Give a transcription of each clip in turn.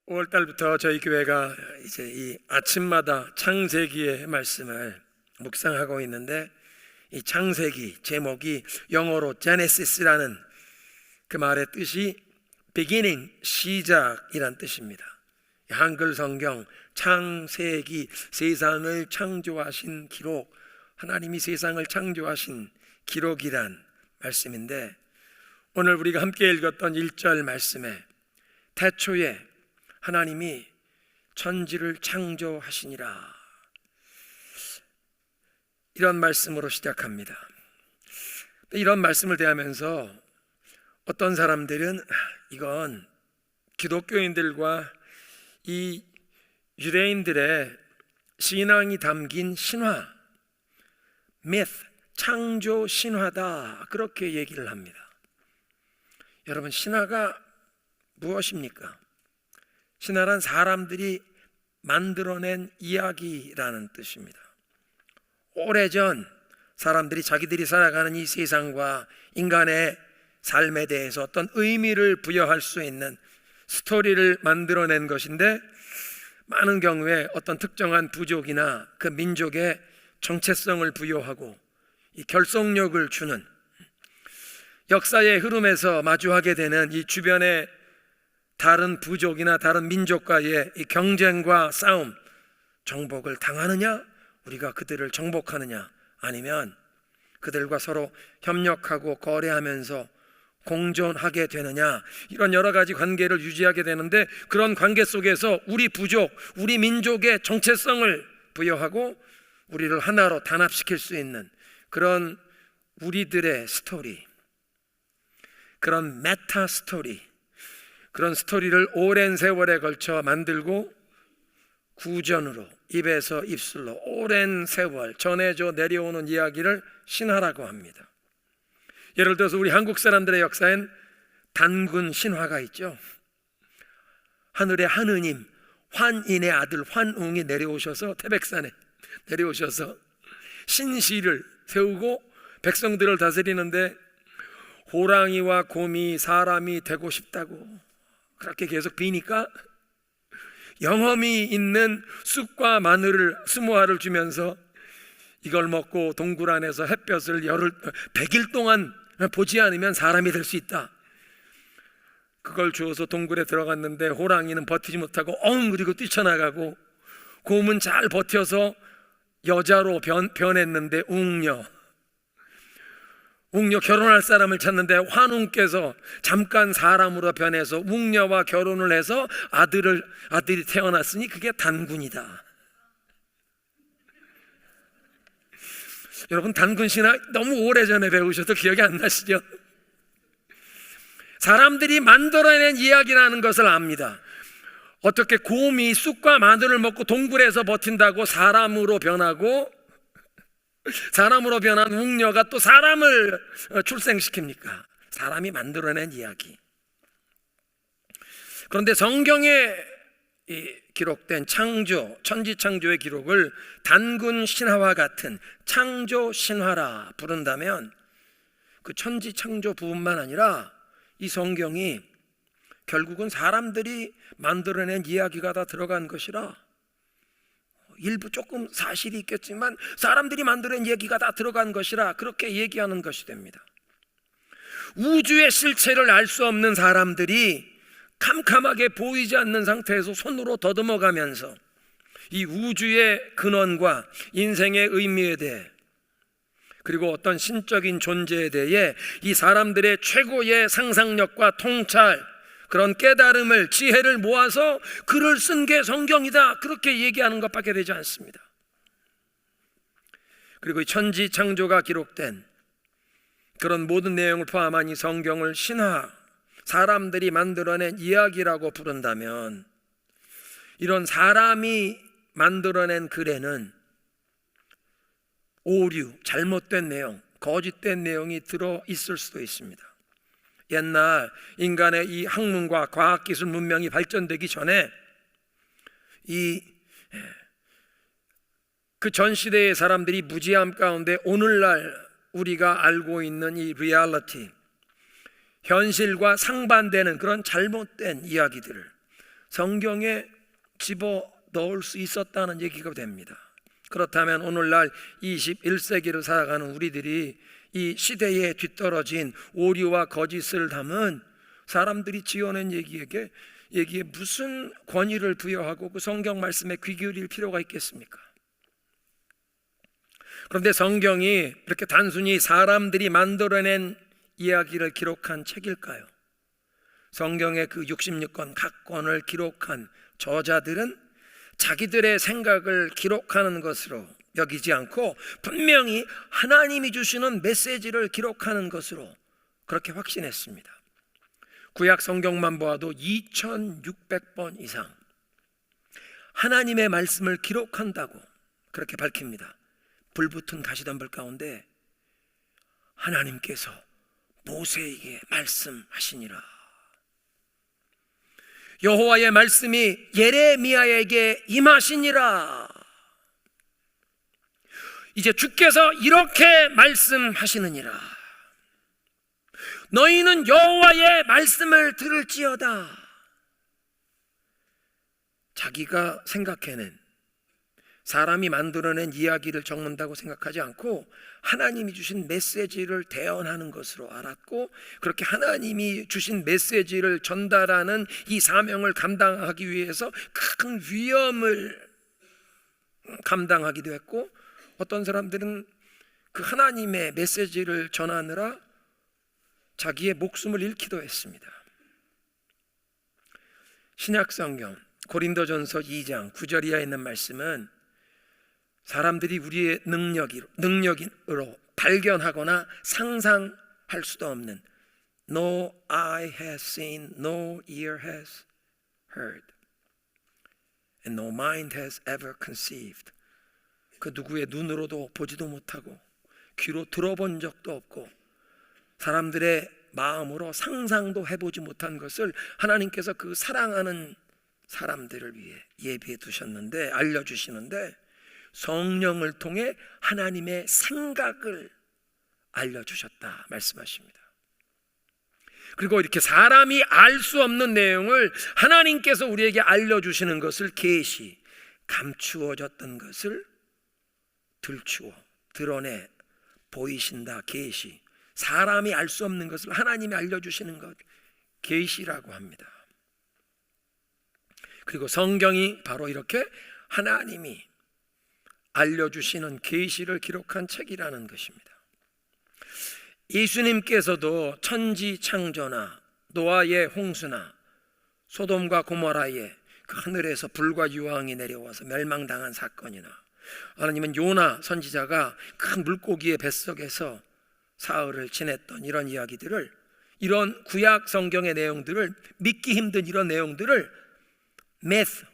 5월 달부터 저희 교회가 이제 이 아침마다 창세기의 말씀을 묵상하고 있는데, 이 창세기 제목이 영어로 Genesis라는 그 말의 뜻이 beginning, 시작이란 뜻입니다. 한글 성경 창세기, 세상을 창조하신 기록, 하나님이 세상을 창조하신 기록이란 말씀인데, 오늘 우리가 함께 읽었던 1절 말씀에 태초에 하나님이 천지를 창조하시니라, 이런 말씀으로 시작합니다. 이런 말씀을 대하면서 어떤 사람들은 이건 기독교인들과 이 유대인들의 신앙이 담긴 신화, myth, 창조 신화다, 그렇게 얘기를 합니다. 여러분, 신화가 무엇입니까? 신화란 사람들이 만들어낸 이야기라는 뜻입니다. 오래전 사람들이 자기들이 살아가는 이 세상과 인간의 삶에 대해서 어떤 의미를 부여할 수 있는 스토리를 만들어낸 것인데, 많은 경우에 어떤 특정한 부족이나 그 민족의 정체성을 부여하고 이 결속력을 주는, 역사의 흐름에서 마주하게 되는 이 주변의 다른 부족이나 다른 민족과의 이 경쟁과 싸움, 정복을 당하느냐, 우리가 그들을 정복하느냐, 아니면 그들과 서로 협력하고 거래하면서 공존하게 되느냐, 이런 여러 가지 관계를 유지하게 되는데, 그런 관계 속에서 우리 부족, 우리 민족의 정체성을 부여하고 우리를 하나로 단합시킬 수 있는 그런 우리들의 스토리, 그런 메타 스토리, 그런 스토리를 오랜 세월에 걸쳐 만들고 구전으로, 입에서 입술로 오랜 세월 전해져 내려오는 이야기를 신화라고 합니다. 예를 들어서 우리 한국 사람들의 역사엔 단군 신화가 있죠. 하늘의 하느님, 환인의 아들 환웅이 내려오셔서 태백산에 내려오셔서 신시를 세우고 백성들을 다스리는데, 호랑이와 곰이 사람이 되고 싶다고 그렇게 계속 비니까 영험이 있는 쑥과 마늘을 20알을 주면서 이걸 먹고 동굴 안에서 햇볕을 100일 동안 보지 않으면 사람이 될 수 있다. 그걸 주어서 동굴에 들어갔는데 호랑이는 버티지 못하고 그리고 뛰쳐나가고, 곰은 잘 버텨서 여자로 변했는데 웅녀 결혼할 사람을 찾는데 환웅께서 잠깐 사람으로 변해서 웅녀와 결혼을 해서 아들이 태어났으니 그게 단군이다. 여러분, 단군 신화 너무 오래전에 배우셔도 기억이 안 나시죠? 사람들이 만들어낸 이야기라는 것을 압니다. 어떻게 곰이 쑥과 마늘을 먹고 동굴에서 버틴다고 사람으로 변하고, 사람으로 변한 웅녀가 또 사람을 출생시킵니까? 사람이 만들어낸 이야기. 그런데 성경에 기록된 창조, 천지창조의 기록을 단군 신화와 같은 창조 신화라 부른다면, 그 천지창조 부분만 아니라 이 성경이 결국은 사람들이 만들어낸 이야기가 다 들어간 것이라, 일부 조금 사실이 있겠지만 사람들이 만들어낸 얘기가 다 들어간 것이라 그렇게 얘기하는 것이 됩니다. 우주의 실체를 알 수 없는 사람들이 캄캄하게 보이지 않는 상태에서 손으로 더듬어 가면서 이 우주의 근원과 인생의 의미에 대해, 그리고 어떤 신적인 존재에 대해 이 사람들의 최고의 상상력과 통찰, 그런 깨달음을, 지혜를 모아서 글을 쓴 게 성경이다, 그렇게 얘기하는 것밖에 되지 않습니다. 그리고 이 천지 창조가 기록된 그런 모든 내용을 포함한 이 성경을 신화, 사람들이 만들어낸 이야기라고 부른다면, 이런 사람이 만들어낸 글에는 오류, 잘못된 내용, 거짓된 내용이 들어있을 수도 있습니다. 옛날 인간의 이 학문과 과학기술 문명이 발전되기 전에 그 전 시대의 사람들이 무지함 가운데 오늘날 우리가 알고 있는 이 리얼리티, 현실과 상반되는 그런 잘못된 이야기들을 성경에 집어 넣을 수 있었다는 얘기가 됩니다. 그렇다면 오늘날 21세기를 살아가는 우리들이 이 시대에 뒤떨어진 오류와 거짓을 담은 사람들이 지어낸 얘기에 무슨 권위를 부여하고 그 성경 말씀에 귀 기울일 필요가 있겠습니까? 그런데 성경이 그렇게 단순히 사람들이 만들어낸 이야기를 기록한 책일까요? 성경의 그 66권 각 권을 기록한 저자들은 자기들의 생각을 기록하는 것으로 여기지 않고 분명히 하나님이 주시는 메시지를 기록하는 것으로 그렇게 확신했습니다. 구약 성경만 보아도 2600번 이상 하나님의 말씀을 기록한다고 그렇게 밝힙니다. 불붙은 가시덤불 가운데 하나님께서 모세에게 말씀하시니라. 여호와의 말씀이 예레미야에게 임하시니라. 이제 주께서 이렇게 말씀하시느니라. 너희는 여호와의 말씀을 들을지어다. 자기가 생각해낸, 사람이 만들어낸 이야기를 적는다고 생각하지 않고 하나님이 주신 메시지를 대언하는 것으로 알았고, 그렇게 하나님이 주신 메시지를 전달하는 이 사명을 감당하기 위해서 큰 위험을 감당하기도 했고, 어떤 사람들은 그 하나님의 메시지를 전하느라 자기의 목숨을 잃기도 했습니다. 신약성경 고린도전서 2장 9절 이하에 있는 말씀은 사람들이 우리의 능력으로 발견하거나 상상할 수도 없는 No eye has seen, no ear has heard, and no mind has ever conceived. 그 누구의 눈으로도 보지도 못하고 귀로 들어본 적도 없고 사람들의 마음으로 상상도 해보지 못한 것을 하나님께서 그 사랑하는 사람들을 위해 예비해 두셨는데, 알려주시는데 성령을 통해 하나님의 생각을 알려주셨다 말씀하십니다. 그리고 이렇게 사람이 알 수 없는 내용을 하나님께서 우리에게 알려주시는 것을 계시, 감추어졌던 것을 들추어 드러내 보이신다. 계시, 사람이 알 수 없는 것을 하나님이 알려주시는 것, 계시라고 합니다. 그리고 성경이 바로 이렇게 하나님이 알려주시는 계시를 기록한 책이라는 것입니다. 예수님께서도 천지창조나 노아의 홍수나 소돔과 고모라의 그 하늘에서 불과 유황이 내려와서 멸망당한 사건이나, 아니면 요나 선지자가 큰 물고기의 뱃속에서 사흘을 지냈던 이런 이야기들을, 이런 구약 성경의 내용들을, 믿기 힘든 이런 내용들을 myth,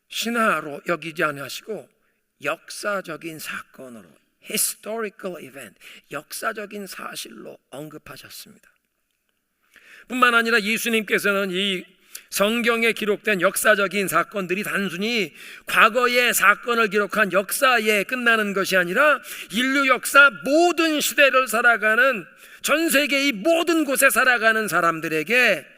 신화로 여기지 않으시고 역사적인 사건으로, historical event, 역사적인 사실로 언급하셨습니다. 뿐만 아니라 예수님께서는 이 성경에 기록된 역사적인 사건들이 단순히 과거의 사건을 기록한 역사에 끝나는 것이 아니라 인류 역사 모든 시대를 살아가는, 전 세계의 모든 곳에 살아가는 사람들에게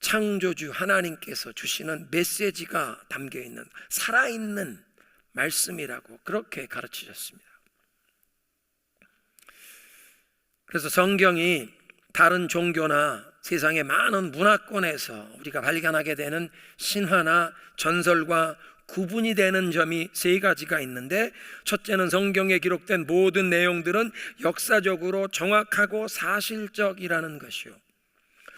창조주 하나님께서 주시는 메시지가 담겨있는 살아있는 말씀이라고 그렇게 가르치셨습니다. 그래서 성경이 다른 종교나 세상의 많은 문화권에서 우리가 발견하게 되는 신화나 전설과 구분이 되는 점이 세 가지가 있는데, 첫째는 성경에 기록된 모든 내용들은 역사적으로 정확하고 사실적이라는 것이요,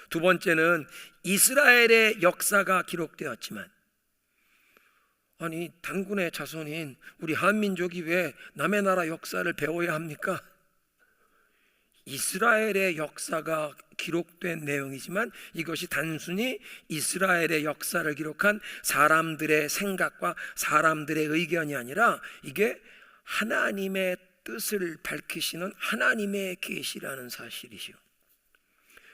두 번째는 이스라엘의 역사가 기록되었지만, 아니 단군의 자손인 우리 한민족이 왜 남의 나라 역사를 배워야 합니까? 이스라엘의 역사가 기록된 내용이지만 이것이 단순히 이스라엘의 역사를 기록한 사람들의 생각과 사람들의 의견이 아니라 이게 하나님의 뜻을 밝히시는 하나님의 계시라는 사실이죠.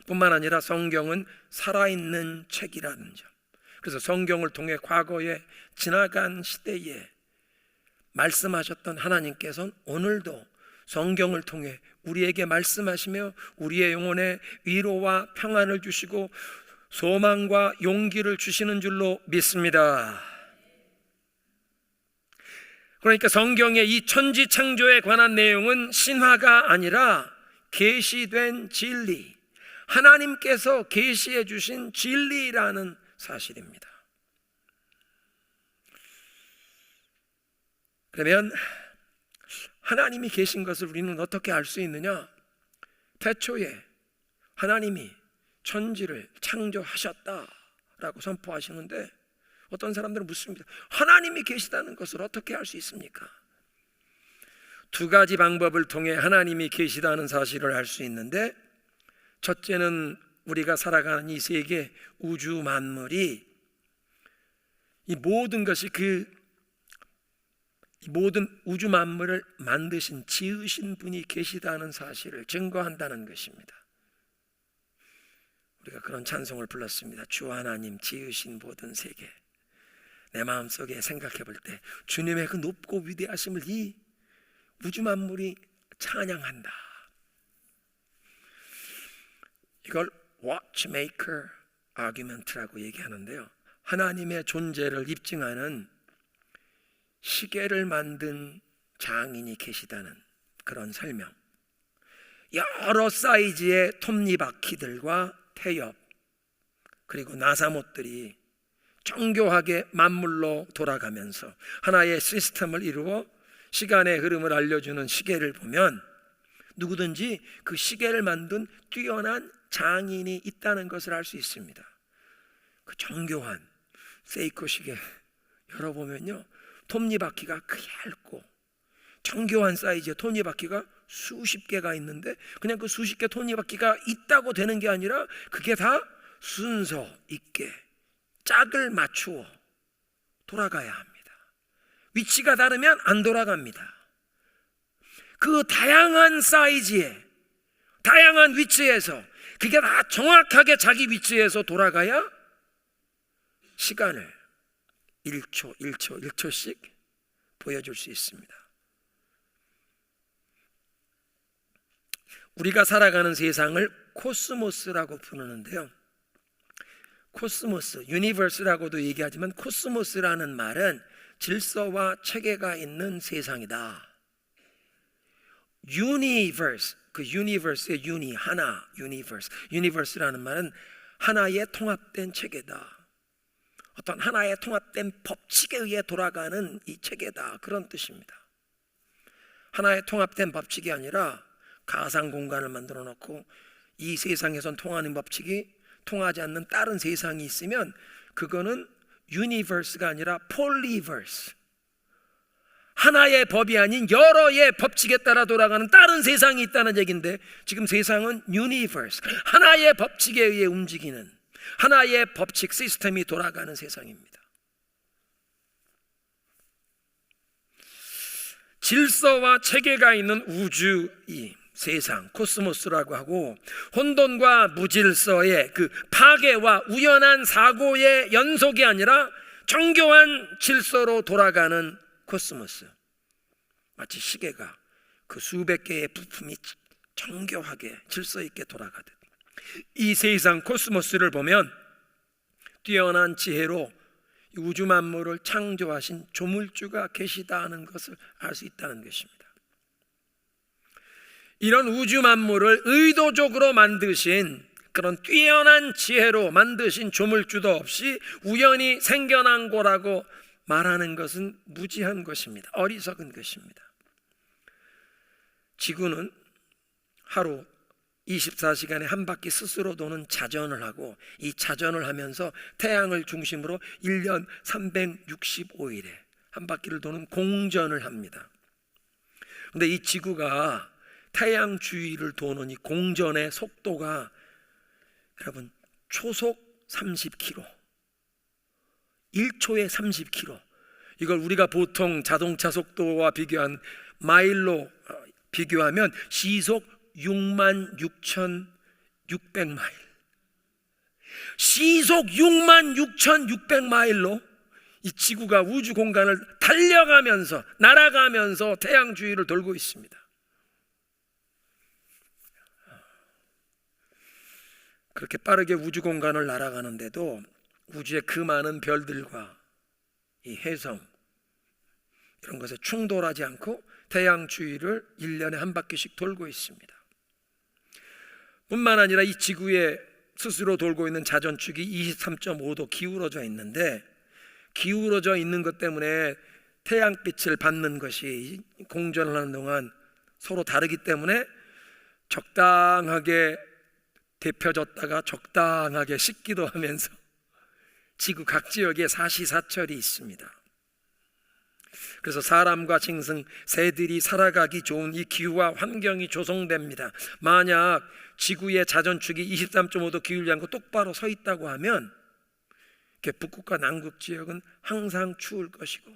뿐만 아니라 성경은 살아있는 책이라는 점, 그래서 성경을 통해 과거에 지나간 시대에 말씀하셨던 하나님께서는 오늘도 성경을 통해 우리에게 말씀하시며 우리의 영혼에 위로와 평안을 주시고 소망과 용기를 주시는 줄로 믿습니다. 그러니까 성경의 이 천지 창조에 관한 내용은 신화가 아니라 계시된 진리, 하나님께서 계시해 주신 진리라는 사실입니다. 그러면 하나님이 계신 것을 우리는 어떻게 알 수 있느냐? 태초에 하나님이 천지를 창조하셨다라고 선포하시는데 어떤 사람들은 묻습니다. 하나님이 계시다는 것을 어떻게 알 수 있습니까? 두 가지 방법을 통해 하나님이 계시다는 사실을 알 수 있는데, 첫째는 우리가 살아가는 이 세계 우주 만물이, 이 모든 것이 이 모든 우주 만물을 만드신, 지으신 분이 계시다는 사실을 증거한다는 것입니다. 우리가 그런 찬송을 불렀습니다. 주 하나님 지으신 모든 세계. 내 마음속에 생각해 볼 때 주님의 그 높고 위대하심을 이 우주 만물이 찬양한다. 이걸 watchmaker argument라고 얘기하는데요, 하나님의 존재를 입증하는 시계를 만든 장인이 계시다는 그런 설명. 여러 사이즈의 톱니바퀴들과 태엽, 그리고 나사못들이 정교하게 만물로 돌아가면서 하나의 시스템을 이루어 시간의 흐름을 알려주는 시계를 보면 누구든지 그 시계를 만든 뛰어난 장인이 있다는 것을 알 수 있습니다. 그 정교한 세이코 시계 열어보면요, 톱니바퀴가 얇고 정교한 사이즈의 톱니바퀴가 수십 개가 있는데, 그냥 그 수십 개 톱니바퀴가 있다고 되는 게 아니라 그게 다 순서 있게 짝을 맞추어 돌아가야 합니다. 위치가 다르면 안 돌아갑니다. 그 다양한 사이즈에 다양한 위치에서 그게 다 정확하게 자기 위치에서 돌아가야 시간을 1초 1초 1초씩 보여줄 수 있습니다. 우리가 살아가는 세상을 코스모스라고 부르는데요, 코스모스, 유니버스라고도 얘기하지만 코스모스라는 말은 질서와 체계가 있는 세상이다. 유니버스, 그 유니버스의 유니, 하나, 유니버스. 유니버스라는 말은 하나의 통합된 체계다. 어떤 하나의 통합된 법칙에 의해 돌아가는 이 체계다, 그런 뜻입니다. 하나의 통합된 법칙이 아니라 가상 공간을 만들어 놓고 이 세상에선 통하는 법칙이 통하지 않는 다른 세상이 있으면 그거는 유니버스가 아니라 폴리버스, 하나의 법이 아닌 여러의 법칙에 따라 돌아가는 다른 세상이 있다는 얘기인데, 지금 세상은 유니버스, 하나의 법칙에 의해 움직이는 하나의 법칙 시스템이 돌아가는 세상입니다. 질서와 체계가 있는 우주, 이 세상, 코스모스라고 하고, 혼돈과 무질서의 그 파괴와 우연한 사고의 연속이 아니라 정교한 질서로 돌아가는 코스모스. 마치 시계가 그 수백 개의 부품이 정교하게 질서 있게 돌아가듯, 이 세상 코스모스를 보면 뛰어난 지혜로 우주 만물을 창조하신 조물주가 계시다 하는 것을 알 수 있다는 것입니다. 이런 우주 만물을 의도적으로 만드신, 그런 뛰어난 지혜로 만드신 조물주도 없이 우연히 생겨난 거라고 말하는 것은 무지한 것입니다. 어리석은 것입니다. 지구는 하루 24시간에 한 바퀴 스스로 도는 자전을 하고, 이 자전을 하면서 태양을 중심으로 1년 365일에 한 바퀴를 도는 공전을 합니다. 그런데 이 지구가 태양 주위를 도는 이 공전의 속도가 여러분 초속 30km, 1초에 30km. 이걸 우리가 보통 자동차 속도와 비교한 마일로 비교하면 시속 66,600마일, 시속 66,600마일로 이 지구가 우주 공간을 달려가면서, 날아가면서 태양 주위를 돌고 있습니다. 그렇게 빠르게 우주 공간을 날아가는데도 우주의 그 많은 별들과 이 해성 이런 것에 충돌하지 않고 태양 주위를 1년에 한 바퀴씩 돌고 있습니다. 뿐만 아니라 이 지구에 스스로 돌고 있는 자전축이 23.5도 기울어져 있는데, 기울어져 있는 것 때문에 태양빛을 받는 것이 공전을 하는 동안 서로 다르기 때문에 적당하게 데펴졌다가 적당하게 식기도 하면서 지구 각 지역에 사시사철이 있습니다. 그래서 사람과 짐승, 새들이 살아가기 좋은 이 기후와 환경이 조성됩니다. 만약 지구의 자전축이 23.5도 기울지 않고 똑바로 서 있다고 하면 북극과 남극 지역은 항상 추울 것이고,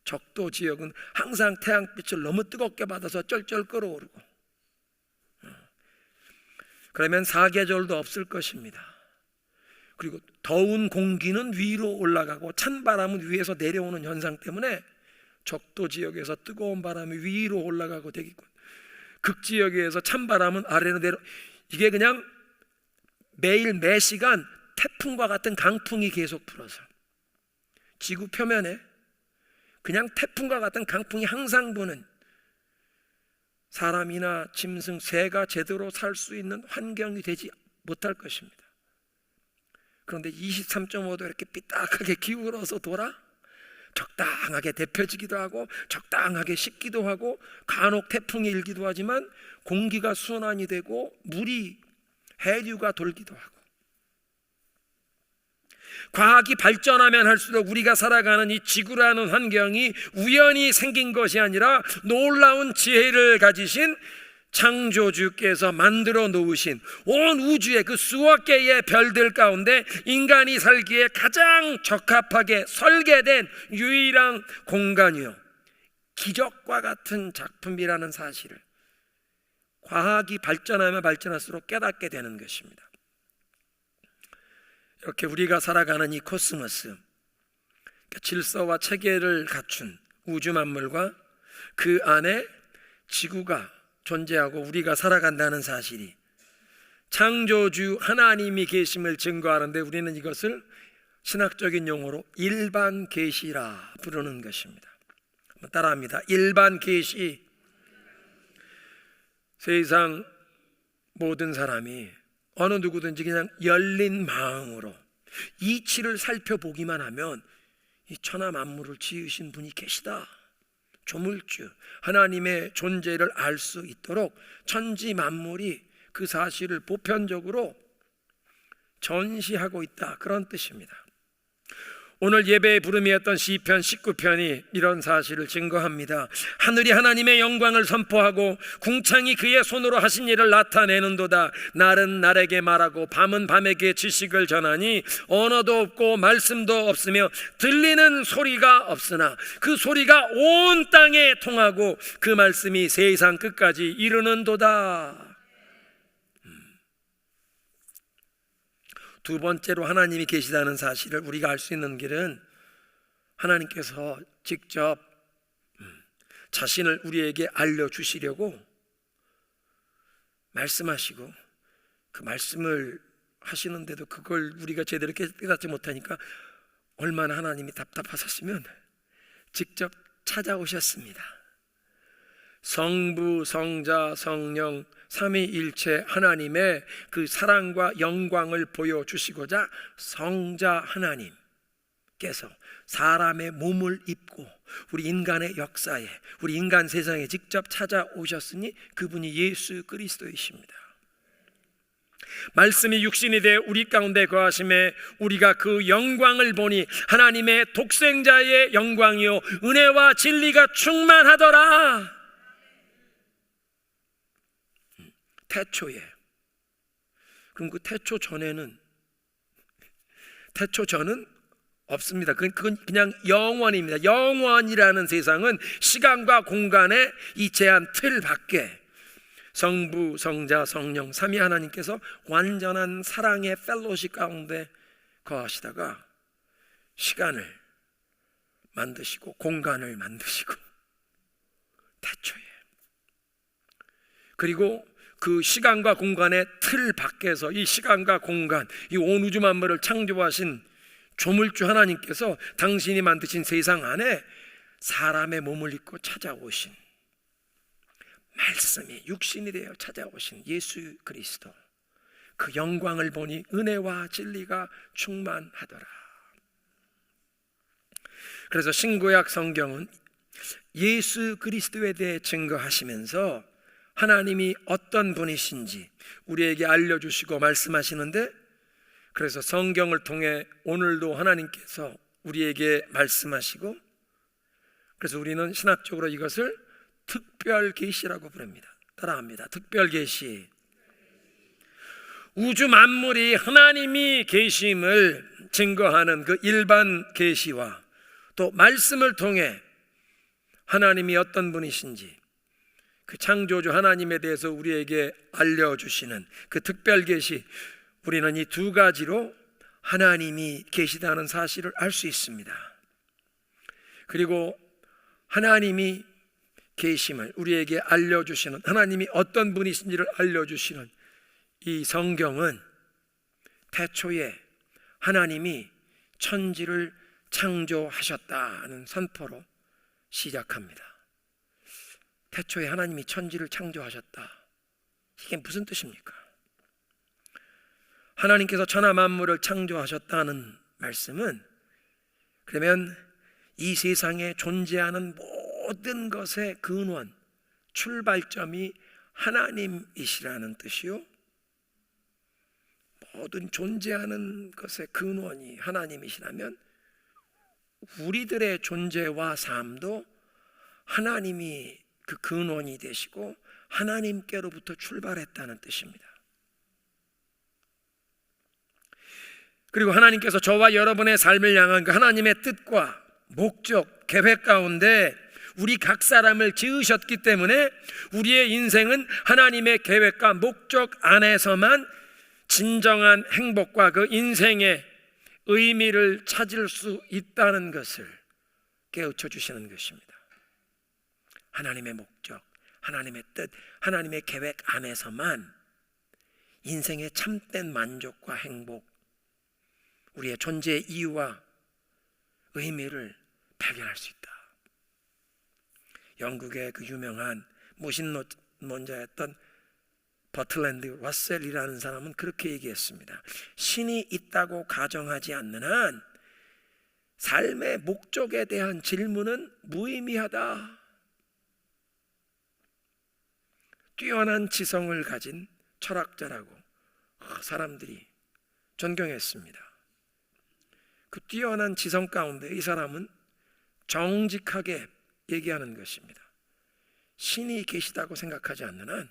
적도 지역은 항상 태양빛을 너무 뜨겁게 받아서 쩔쩔 끓어오르고, 그러면 사계절도 없을 것입니다. 그리고 더운 공기는 위로 올라가고 찬바람은 위에서 내려오는 현상 때문에 적도 지역에서 뜨거운 바람이 위로 올라가고 되겠고, 극지역에서 찬바람은 아래로 내려, 이게 그냥 매일 매시간 태풍과 같은 강풍이 계속 불어서 지구 표면에 그냥 태풍과 같은 강풍이 항상 부는, 사람이나 짐승, 새가 제대로 살 수 있는 환경이 되지 못할 것입니다. 그런데 23.5도 이렇게 삐딱하게 기울어서 돌아 적당하게 데펴지기도 하고 적당하게 식기도 하고 간혹 태풍이 일기도 하지만 공기가 순환이 되고 물이 해류가 돌기도 하고, 과학이 발전하면 할수록 우리가 살아가는 이 지구라는 환경이 우연히 생긴 것이 아니라 놀라운 지혜를 가지신 창조주께서 만들어 놓으신 온 우주의 그 수억 개의 별들 가운데 인간이 살기에 가장 적합하게 설계된 유일한 공간이요, 기적과 같은 작품이라는 사실을 과학이 발전하면 발전할수록 깨닫게 되는 것입니다. 이렇게 우리가 살아가는 이 코스모스, 질서와 체계를 갖춘 우주 만물과 그 안에 지구가 존재하고 우리가 살아간다는 사실이 창조주 하나님이 계심을 증거하는데, 우리는 이것을 신학적인 용어로 일반 계시라 부르는 것입니다. 한번 따라합니다. 일반 계시. 세상 모든 사람이 어느 누구든지 그냥 열린 마음으로 이치를 살펴보기만 하면 이 천하 만물을 지으신 분이 계시다, 조물주 하나님의 존재를 알 수 있도록 천지 만물이 그 사실을 보편적으로 전시하고 있다, 그런 뜻입니다. 오늘 예배의 부름이었던 시편 19편이 이런 사실을 증거합니다. 하늘이 하나님의 영광을 선포하고 궁창이 그의 손으로 하신 일을 나타내는도다. 날은 날에게 말하고 밤은 밤에게 지식을 전하니 언어도 없고 말씀도 없으며 들리는 소리가 없으나 그 소리가 온 땅에 통하고 그 말씀이 세상 끝까지 이르는도다. 두 번째로 하나님이 계시다는 사실을 우리가 알 수 있는 길은 하나님께서 직접 자신을 우리에게 알려주시려고 말씀하시고, 그 말씀을 하시는데도 그걸 우리가 제대로 깨닫지 못하니까 얼마나 하나님이 답답하셨으면 직접 찾아오셨습니다. 성부, 성자, 성령 삼위일체 하나님의 그 사랑과 영광을 보여주시고자 성자 하나님께서 사람의 몸을 입고 우리 인간의 역사에, 우리 인간 세상에 직접 찾아오셨으니 그분이 예수 그리스도이십니다. 말씀이 육신이 되어 우리 가운데 거하심에 우리가 그 영광을 보니 하나님의 독생자의 영광이요 은혜와 진리가 충만하더라. 태초에, 그럼 그 태초 전에는, 태초 전은 없습니다. 그건 그냥 영원입니다. 영원이라는 세상은 시간과 공간의 이 제한 틀 밖에 성부, 성자, 성령 삼위 하나님께서 완전한 사랑의 펠로십 가운데 거하시다가 시간을 만드시고 공간을 만드시고 태초에, 그리고 그 시간과 공간의 틀 밖에서 이 시간과 공간, 이 온 우주 만물을 창조하신 조물주 하나님께서 당신이 만드신 세상 안에 사람의 몸을 입고 찾아오신, 말씀이 육신이 되어 찾아오신 예수 그리스도, 그 영광을 보니 은혜와 진리가 충만하더라. 그래서 신구약 성경은 예수 그리스도에 대해 증거하시면서 하나님이 어떤 분이신지 우리에게 알려주시고 말씀하시는데, 그래서 성경을 통해 오늘도 하나님께서 우리에게 말씀하시고, 그래서 우리는 신학적으로 이것을 특별 계시라고 부릅니다. 따라합니다. 특별 계시. 우주 만물이 하나님이 계심을 증거하는 그 일반 계시와 또 말씀을 통해 하나님이 어떤 분이신지 그 창조주 하나님에 대해서 우리에게 알려주시는 그 특별 계시, 우리는 이 두 가지로 하나님이 계시다는 사실을 알 수 있습니다. 그리고 하나님이 계심을 우리에게 알려주시는, 하나님이 어떤 분이신지를 알려주시는 이 성경은 태초에 하나님이 천지를 창조하셨다는 선포로 시작합니다. 태초에 하나님이 천지를 창조하셨다. 이게 무슨 뜻입니까? 하나님께서 천하 만물을 창조하셨다는 말씀은, 그러면 이 세상에 존재하는 모든 것의 근원, 출발점이 하나님이시라는 뜻이요, 모든 존재하는 것의 근원이 하나님이시라면 우리들의 존재와 삶도 하나님이 그 근원이 되시고 하나님께로부터 출발했다는 뜻입니다. 그리고 하나님께서 저와 여러분의 삶을 향한 그 하나님의 뜻과 목적, 계획 가운데 우리 각 사람을 지으셨기 때문에 우리의 인생은 하나님의 계획과 목적 안에서만 진정한 행복과 그 인생의 의미를 찾을 수 있다는 것을 깨우쳐 주시는 것입니다. 하나님의 목적, 하나님의 뜻, 하나님의 계획 안에서만 인생의 참된 만족과 행복, 우리의 존재의 이유와 의미를 발견할 수 있다. 영국의 그 유명한 무신론자였던 버틀랜드 러셀이라는 사람은 그렇게 얘기했습니다. 신이 있다고 가정하지 않는 한 삶의 목적에 대한 질문은 무의미하다. 뛰어난 지성을 가진 철학자라고 사람들이 존경했습니다. 그 뛰어난 지성 가운데 이 사람은 정직하게 얘기하는 것입니다. 신이 계시다고 생각하지 않는 한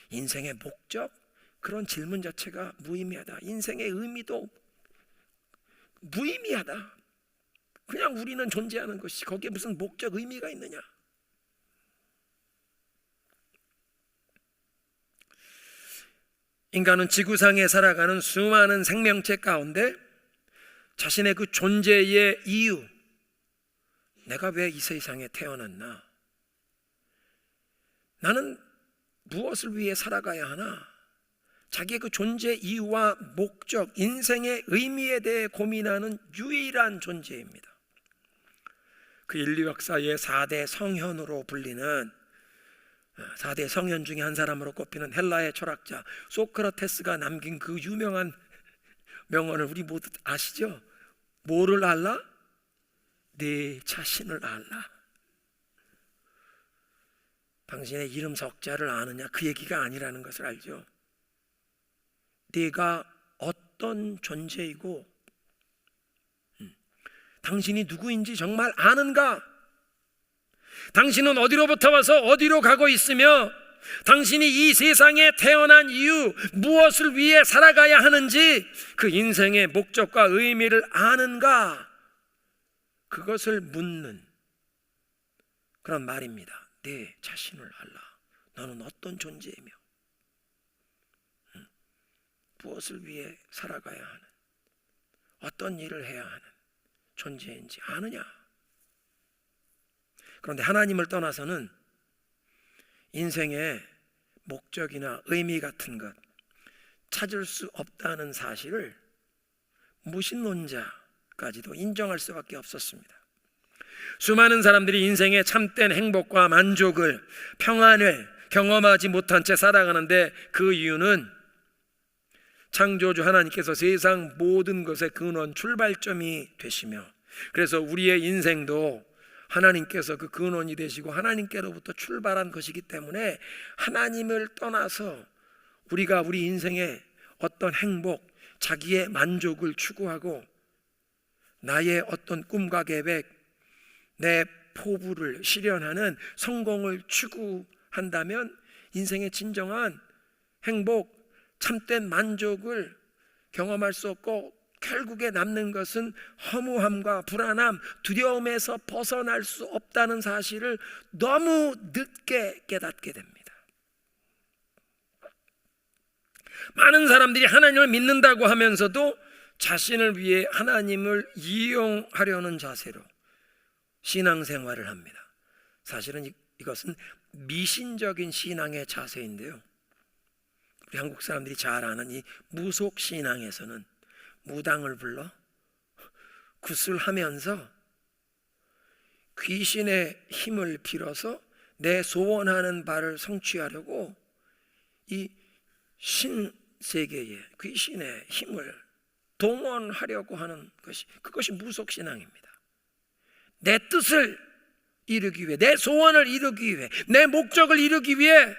인생의 목적, 그런 질문 자체가 무의미하다. 인생의 의미도 무의미하다. 그냥 우리는 존재하는 것이 거기에 무슨 목적, 의미가 있느냐. 인간은 지구상에 살아가는 수많은 생명체 가운데 자신의 그 존재의 이유, 내가 왜 이 세상에 태어났나? 나는 무엇을 위해 살아가야 하나? 자기의 그 존재 이유와 목적, 인생의 의미에 대해 고민하는 유일한 존재입니다. 그 인류 역사의 4대 성현으로 불리는 4대 성현 중에 한 사람으로 꼽히는 헬라의 철학자 소크라테스가 남긴 그 유명한 명언을 우리 모두 아시죠? 뭐를 알라? 내 자신을 알라. 당신의 이름 석자를 아느냐, 그 얘기가 아니라는 것을 알죠. 네가 어떤 존재이고 당신이 누구인지 정말 아는가? 당신은 어디로부터 와서 어디로 가고 있으며 당신이 이 세상에 태어난 이유, 무엇을 위해 살아가야 하는지 그 인생의 목적과 의미를 아는가? 그것을 묻는 그런 말입니다. 내 자신을 알라. 너는 어떤 존재이며 무엇을 위해 살아가야 하는, 어떤 일을 해야 하는 존재인지 아느냐? 그런데 하나님을 떠나서는 인생에 목적이나 의미 같은 것 찾을 수 없다는 사실을 무신론자까지도 인정할 수밖에 없었습니다. 수많은 사람들이 인생의 참된 행복과 만족을, 평안을 경험하지 못한 채 살아가는데 그 이유는 창조주 하나님께서 세상 모든 것의 근원, 출발점이 되시며, 그래서 우리의 인생도 하나님께서 그 근원이 되시고 하나님께로부터 출발한 것이기 때문에 하나님을 떠나서 우리가 우리 인생의 어떤 행복, 자기의 만족을 추구하고 나의 어떤 꿈과 계획, 내 포부를 실현하는 성공을 추구한다면 인생의 진정한 행복, 참된 만족을 경험할 수 없고 결국에 남는 것은 허무함과 불안함, 두려움에서 벗어날 수 없다는 사실을 너무 늦게 깨닫게 됩니다. 많은 사람들이 하나님을 믿는다고 하면서도 자신을 위해 하나님을 이용하려는 자세로 신앙생활을 합니다. 사실은 이것은 미신적인 신앙의 자세인데요, 우리 한국 사람들이 잘 아는 이 무속신앙에서는 무당을 불러 구슬하면서 귀신의 힘을 빌어서 내 소원하는 바를 성취하려고 이 신세계의 귀신의 힘을 동원하려고 하는 것이, 그것이 무속신앙입니다. 내 뜻을 이루기 위해, 내 소원을 이루기 위해, 내 목적을 이루기 위해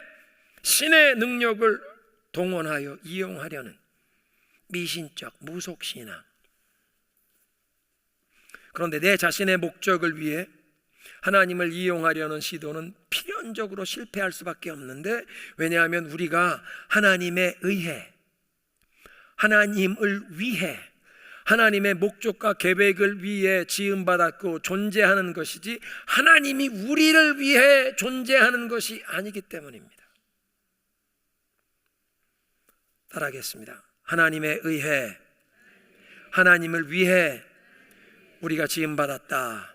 신의 능력을 동원하여 이용하려는 미신적 무속신앙. 그런데 내 자신의 목적을 위해 하나님을 이용하려는 시도는 필연적으로 실패할 수밖에 없는데, 왜냐하면 우리가 하나님에 의해, 하나님을 위해, 하나님의 목적과 계획을 위해 지음받았고 존재하는 것이지 하나님이 우리를 위해 존재하는 것이 아니기 때문입니다. 따라하겠습니다. 하나님에 의해, 하나님을 위해 우리가 지음받았다.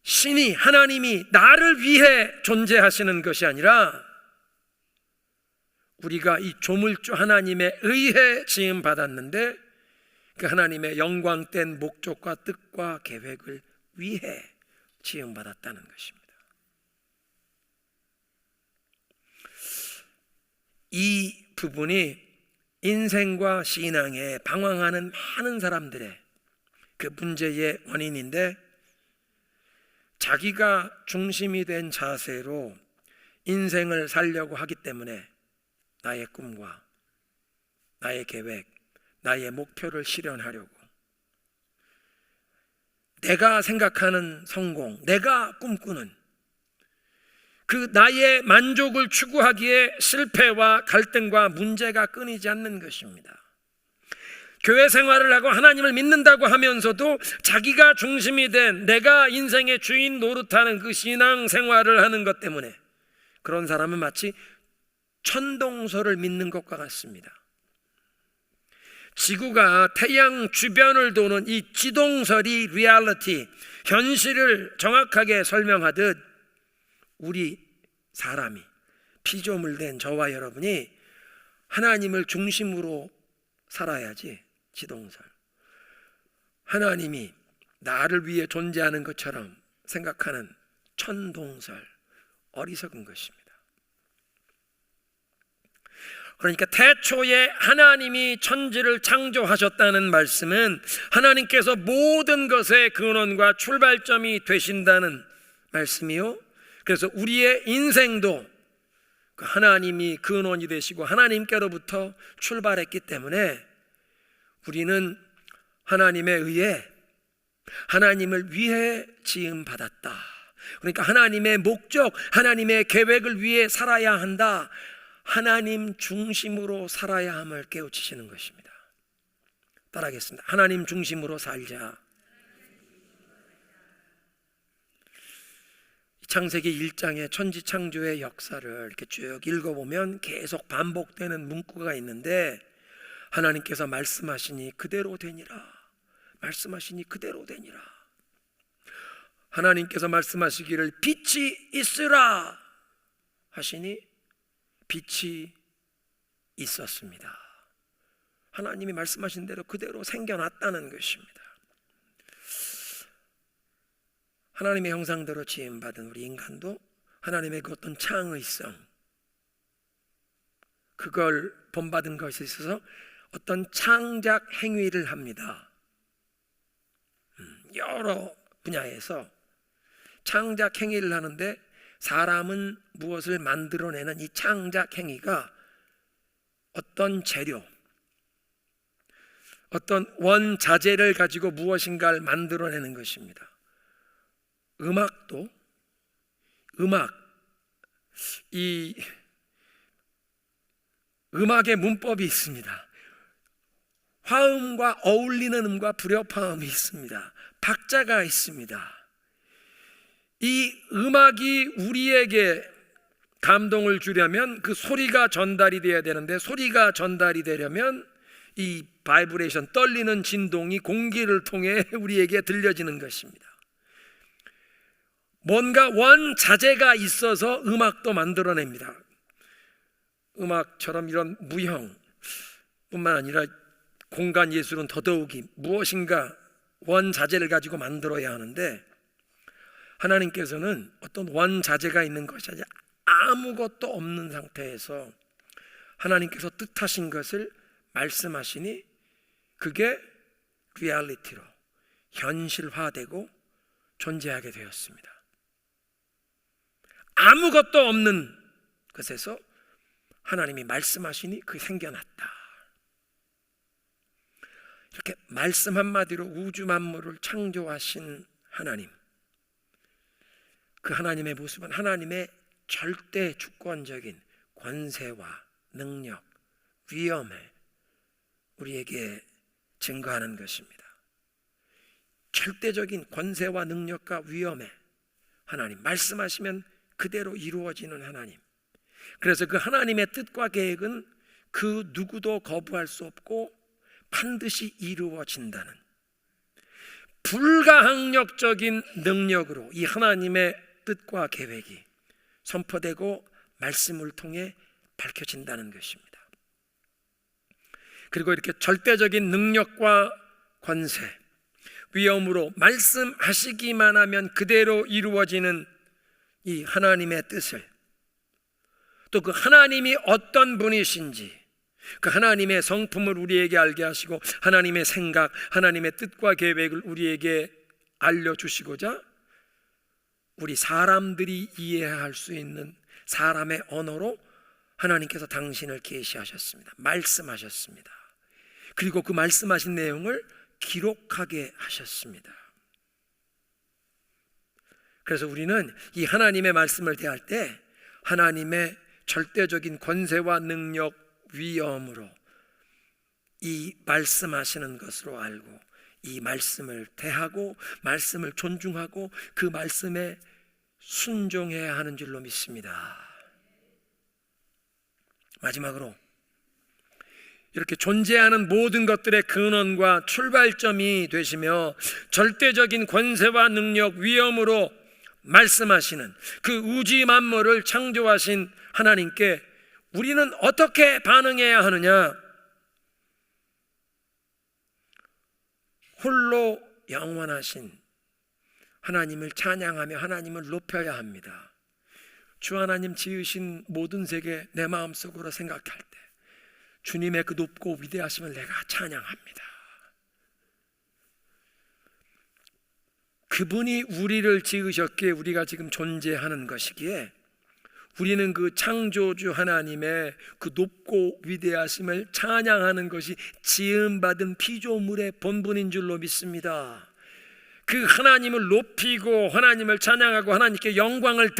신이, 하나님이 나를 위해 존재하시는 것이 아니라 우리가 이 조물주 하나님에 의해 지음받았는데 그 하나님의 영광된 목적과 뜻과 계획을 위해 지음받았다는 것입니다. 이 부분이 인생과 신앙에 방황하는 많은 사람들의 그 문제의 원인인데, 자기가 중심이 된 자세로 인생을 살려고 하기 때문에 나의 꿈과 나의 계획, 나의 목표를 실현하려고, 내가 생각하는 성공, 내가 꿈꾸는 그 나의 만족을 추구하기에 실패와 갈등과 문제가 끊이지 않는 것입니다. 교회 생활을 하고 하나님을 믿는다고 하면서도 자기가 중심이 된, 내가 인생의 주인 노릇하는 그 신앙 생활을 하는 것 때문에 그런 사람은 마치 천동설을 믿는 것과 같습니다. 지구가 태양 주변을 도는 이 지동설이 리얼리티, 현실을 정확하게 설명하듯 우리 사람이, 피조물 된 저와 여러분이 하나님을 중심으로 살아야지, 지동설, 하나님이 나를 위해 존재하는 것처럼 생각하는 천동설, 어리석은 것입니다. 그러니까 태초에 하나님이 천지를 창조하셨다는 말씀은 하나님께서 모든 것의 근원과 출발점이 되신다는 말씀이요, 그래서 우리의 인생도 하나님이 근원이 되시고 하나님께로부터 출발했기 때문에 우리는 하나님에 의해, 하나님을 위해 지음받았다. 그러니까 하나님의 목적, 하나님의 계획을 위해 살아야 한다. 하나님 중심으로 살아야 함을 깨우치시는 것입니다. 따라하겠습니다. 하나님 중심으로 살자. 창세기 1장의 천지창조의 역사를 이렇게 쭉 읽어보면 계속 반복되는 문구가 있는데, 하나님께서 말씀하시니 그대로 되니라, 말씀하시니 그대로 되니라. 하나님께서 말씀하시기를 빛이 있으라, 하시니 빛이 있었습니다. 하나님이 말씀하신 대로 그대로 생겨났다는 것입니다. 하나님의 형상대로 지음받은 우리 인간도 하나님의 그 어떤 창의성, 그걸 본받은 것에 있어서 어떤 창작 행위를 합니다. 여러 분야에서 창작 행위를 하는데 사람은 무엇을 만들어내는 이 창작 행위가 어떤 재료, 어떤 원자재를 가지고 무엇인가를 만들어내는 것입니다. 음악도 이 음악의 문법이 있습니다. 화음과 어울리는 음과 불협화음이 있습니다. 박자가 있습니다. 이 음악이 우리에게 감동을 주려면 그 소리가 전달이 돼야 되는데, 소리가 전달이 되려면 이 바이브레이션, 떨리는 진동이 공기를 통해 우리에게 들려지는 것입니다. 뭔가 원자재가 있어서 음악도 만들어냅니다. 음악처럼 이런 무형뿐만 아니라 공간 예술은 더더욱이 무엇인가 원자재를 가지고 만들어야 하는데, 하나님께서는 어떤 원자재가 있는 것이 아니라 아무것도 없는 상태에서 하나님께서 뜻하신 것을 말씀하시니 그게 리얼리티로 현실화되고 존재하게 되었습니다. 아무것도 없는 것에서 하나님이 말씀하시니 그게 생겨났다. 이렇게 말씀 한마디로 우주 만물을 창조하신 하나님, 그 하나님의 모습은 하나님의 절대 주권적인 권세와 능력, 위엄을 우리에게 증거하는 것입니다. 절대적인 권세와 능력과 위엄에 하나님, 말씀하시면 그대로 이루어지는 하나님. 그래서 그 하나님의 뜻과 계획은 그 누구도 거부할 수 없고 반드시 이루어진다는 불가항력적인 능력으로 이 하나님의 뜻과 계획이 선포되고 말씀을 통해 밝혀진다는 것입니다. 그리고 이렇게 절대적인 능력과 권세, 위엄으로 말씀하시기만 하면 그대로 이루어지는 이 하나님의 뜻을, 또 그 하나님이 어떤 분이신지 그 하나님의 성품을 우리에게 알게 하시고 하나님의 생각, 하나님의 뜻과 계획을 우리에게 알려주시고자 우리 사람들이 이해할 수 있는 사람의 언어로 하나님께서 당신을 계시하셨습니다. 말씀하셨습니다. 그리고 그 말씀하신 내용을 기록하게 하셨습니다. 그래서 우리는 이 하나님의 말씀을 대할 때 하나님의 절대적인 권세와 능력, 위엄으로 이 말씀하시는 것으로 알고 이 말씀을 대하고 말씀을 존중하고 그 말씀에 순종해야 하는 줄로 믿습니다. 마지막으로 이렇게 존재하는 모든 것들의 근원과 출발점이 되시며 절대적인 권세와 능력, 위엄으로 말씀하시는 그 우주 만물을 창조하신 하나님께 우리는 어떻게 반응해야 하느냐? 홀로 영원하신 하나님을 찬양하며 하나님을 높여야 합니다. 주 하나님 지으신 모든 세계 내 마음속으로 생각할 때 주님의 그 높고 위대하심을 내가 찬양합니다. 그분이 우리를 지으셨기에 우리가 지금 존재하는 것이기에 우리는 그 창조주 하나님의 그 높고 위대하심을 찬양하는 것이 지음받은 피조물의 본분인 줄로 믿습니다. 그 하나님을 높이고 하나님을 찬양하고 하나님께 영광을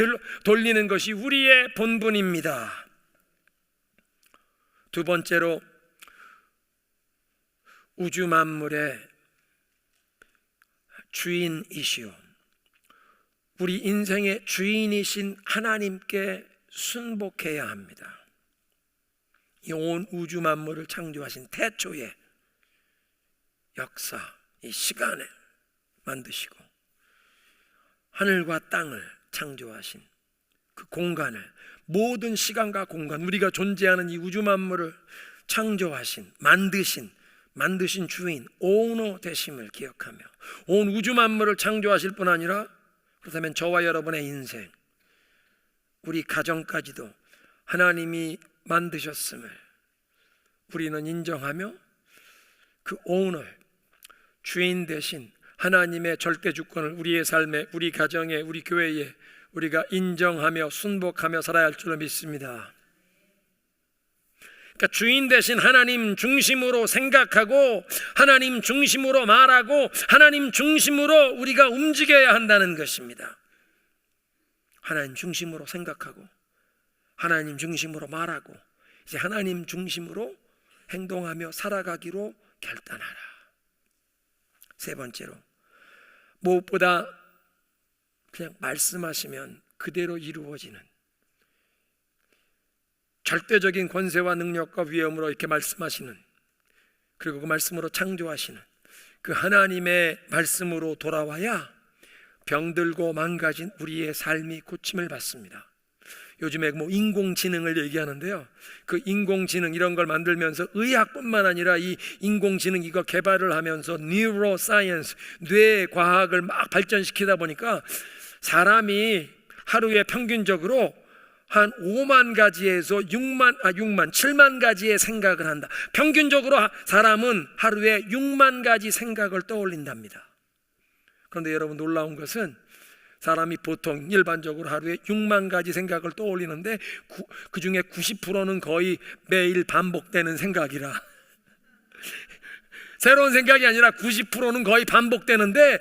돌리는 것이 우리의 본분입니다. 두 번째로 우주 만물의 주인이시오 우리 인생의 주인이신 하나님께 순복해야 합니다. 이 온 우주 만물을 창조하신 태초의 역사, 이 시간을 만드시고 하늘과 땅을 창조하신 그 공간을, 모든 시간과 공간, 우리가 존재하는 이 우주 만물을 창조하신, 만드신 주인, 오너 되심을 기억하며 온 우주 만물을 창조하실 뿐 아니라, 그렇다면 저와 여러분의 인생, 우리 가정까지도 하나님이 만드셨음을 우리는 인정하며 그 오너, 주인 되신 하나님의 절대 주권을 우리의 삶에, 우리 가정에, 우리 교회에 우리가 인정하며 순복하며 살아야 할 줄로 믿습니다. 그러니까 주인 되신 하나님 중심으로 생각하고 하나님 중심으로 말하고 하나님 중심으로 우리가 움직여야 한다는 것입니다. 하나님 중심으로 생각하고 하나님 중심으로 말하고 이제 하나님 중심으로 행동하며 살아가기로 결단하라. 세 번째로, 무엇보다 그냥 말씀하시면 그대로 이루어지는, 절대적인 권세와 능력과 위엄으로 이렇게 말씀하시는, 그리고 그 말씀으로 창조하시는 그 하나님의 말씀으로 돌아와야 병들고 망가진 우리의 삶이 고침을 받습니다. 요즘에 인공지능을 얘기하는데요, 그 인공지능 이런 걸 만들면서 의학뿐만 아니라 이 인공지능 이거 개발을 하면서 뉴로사이언스, 뇌과학을 막 발전시키다 보니까 사람이 하루에 평균적으로 한 5만 가지에서 7만 가지의 생각을 한다. 평균적으로 사람은 하루에 6만 가지 생각을 떠올린답니다. 그런데 여러분, 놀라운 것은 사람이 보통 일반적으로 하루에 6만 가지 생각을 떠올리는데 그 중에 90%는 거의 매일 반복되는 생각이라 새로운 생각이 아니라 90%는 거의 반복되는데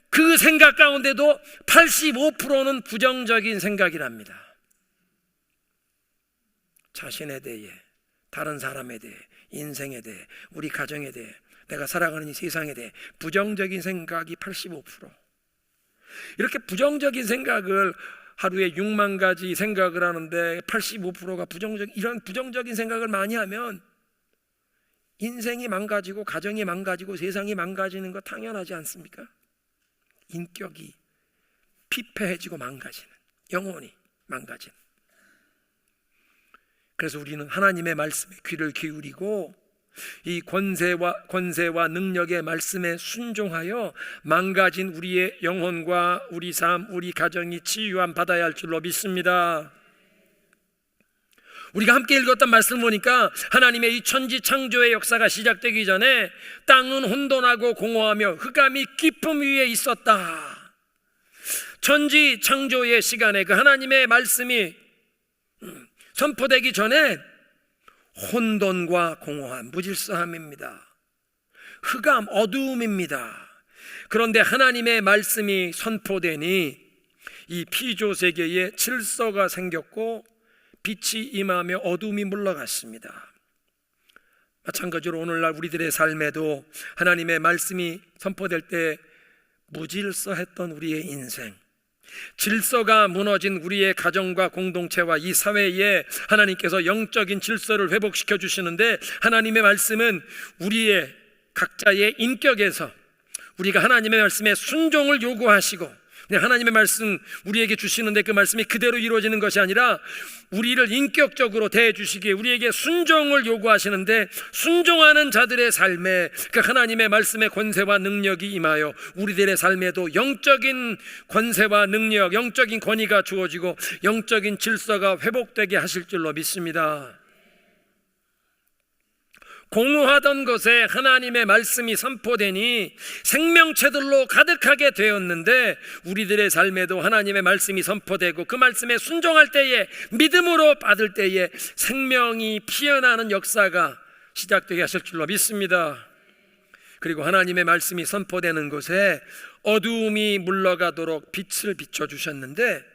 그 생각 가운데도 85%는 부정적인 생각이랍니다. 자신에 대해, 다른 사람에 대해, 인생에 대해, 우리 가정에 대해, 내가 살아가는 이 세상에 대해 부정적인 생각이 85%. 이렇게 부정적인 생각을 하루에 6만 가지 생각을 하는데 85%가 이런 부정적인 생각을 많이 하면 인생이 망가지고 가정이 망가지고 세상이 망가지는 거 당연하지 않습니까? 인격이 피폐해지고 망가지는, 영혼이 망가지는. 그래서 우리는 하나님의 말씀에 귀를 기울이고 이 권세와 능력의 말씀에 순종하여 망가진 우리의 영혼과 우리 삶, 우리 가정이 치유함 받아야 할 줄로 믿습니다. 우리가 함께 읽었던 말씀을 보니까 하나님의 이 천지 창조의 역사가 시작되기 전에 땅은 혼돈하고 공허하며 흑암이 깊음 위에 있었다. 천지 창조의 시간에 그 하나님의 말씀이 선포되기 전에 혼돈과 공허함, 무질서함입니다. 흑암, 어두움입니다. 그런데 하나님의 말씀이 선포되니 이 피조 세계에 질서가 생겼고 빛이 임하며 어두움이 물러갔습니다. 마찬가지로 오늘날 우리들의 삶에도 하나님의 말씀이 선포될 때 무질서했던 우리의 인생, 질서가 무너진 우리의 가정과 공동체와 이 사회에 하나님께서 영적인 질서를 회복시켜 주시는데, 하나님의 말씀은 우리의 각자의 인격에서 우리가 하나님의 말씀에 순종을 요구하시고, 그냥 하나님의 말씀 우리에게 주시는데 그 말씀이 그대로 이루어지는 것이 아니라 우리를 인격적으로 대해 주시기에 우리에게 순종을 요구하시는데, 순종하는 자들의 삶에 그 하나님의 말씀의 권세와 능력이 임하여 우리들의 삶에도 영적인 권세와 능력, 영적인 권위가 주어지고 영적인 질서가 회복되게 하실 줄로 믿습니다. 공허하던 곳에 하나님의 말씀이 선포되니 생명체들로 가득하게 되었는데, 우리들의 삶에도 하나님의 말씀이 선포되고 그 말씀에 순종할 때에, 믿음으로 받을 때에 생명이 피어나는 역사가 시작되게 하실 줄로 믿습니다. 그리고 하나님의 말씀이 선포되는 곳에 어두움이 물러가도록 빛을 비춰주셨는데,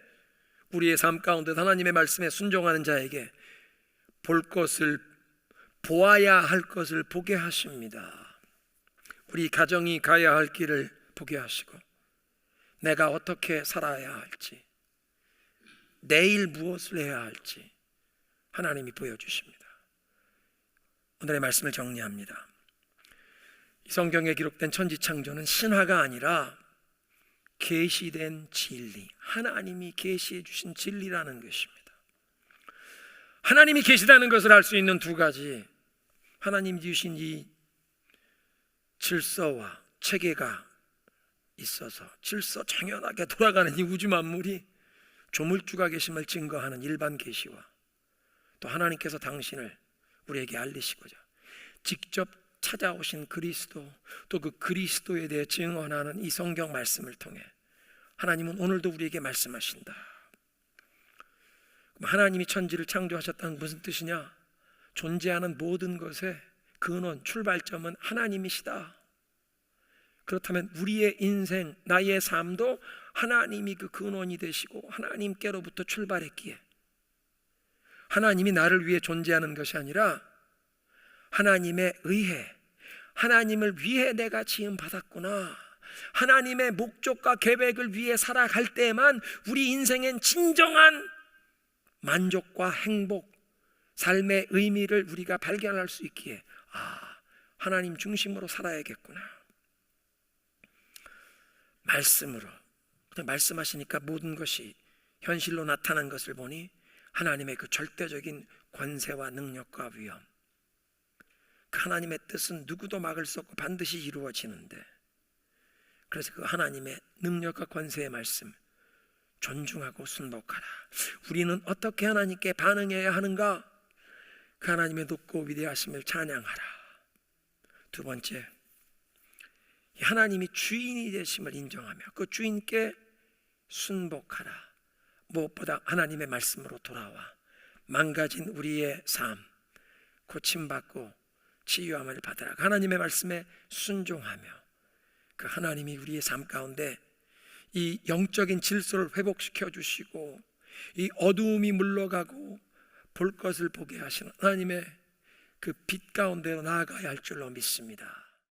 우리의 삶 가운데 하나님의 말씀에 순종하는 자에게 보아야 할 것을 보게 하십니다. 우리 가정이 가야 할 길을 보게 하시고, 내가 어떻게 살아야 할지, 내일 무엇을 해야 할지 하나님이 보여주십니다. 오늘의 말씀을 정리합니다. 이 성경에 기록된 천지창조는 신화가 아니라 계시된 진리, 하나님이 계시해 주신 진리라는 것입니다. 하나님이 계시다는 것을 알 수 있는 두 가지, 하나님이 주신 이 질서와 체계가 있어서 질서 정연하게 돌아가는 이 우주 만물이 조물주가 계심을 증거하는 일반 계시와, 또 하나님께서 당신을 우리에게 알리시고자 직접 찾아오신 그리스도, 또 그 그리스도에 대해 증언하는 이 성경 말씀을 통해 하나님은 오늘도 우리에게 말씀하신다. 하나님이 천지를 창조하셨다는 무슨 뜻이냐? 존재하는 모든 것의 근원, 출발점은 하나님이시다. 그렇다면 우리의 인생, 나의 삶도 하나님이 그 근원이 되시고 하나님께로부터 출발했기에, 하나님이 나를 위해 존재하는 것이 아니라 하나님에 의해, 하나님을 위해 내가 지음 받았구나, 하나님의 목적과 계획을 위해 살아갈 때에만 우리 인생엔 진정한 만족과 행복, 삶의 의미를 우리가 발견할 수 있기에, 하나님 중심으로 살아야겠구나. 말씀으로, 말씀하시니까 모든 것이 현실로 나타난 것을 보니 하나님의 그 절대적인 권세와 능력과 위엄, 그 하나님의 뜻은 누구도 막을 수 없고 반드시 이루어지는데, 그래서 그 하나님의 능력과 권세의 말씀 존중하고 순복하라. 우리는 어떻게 하나님께 반응해야 하는가? 그 하나님의 높고 위대하심을 찬양하라. 두 번째, 하나님이 주인이 되심을 인정하며 그 주인께 순복하라. 무엇보다 하나님의 말씀으로 돌아와 망가진 우리의 삶 고침받고 치유함을 받으라. 하나님의 말씀에 순종하며 그 하나님이 우리의 삶 가운데 이 영적인 질서를 회복시켜 주시고 이 어두움이 물러가고 볼 것을 보게 하시는 하나님의 그 빛 가운데로 나아가야 할 줄로 믿습니다.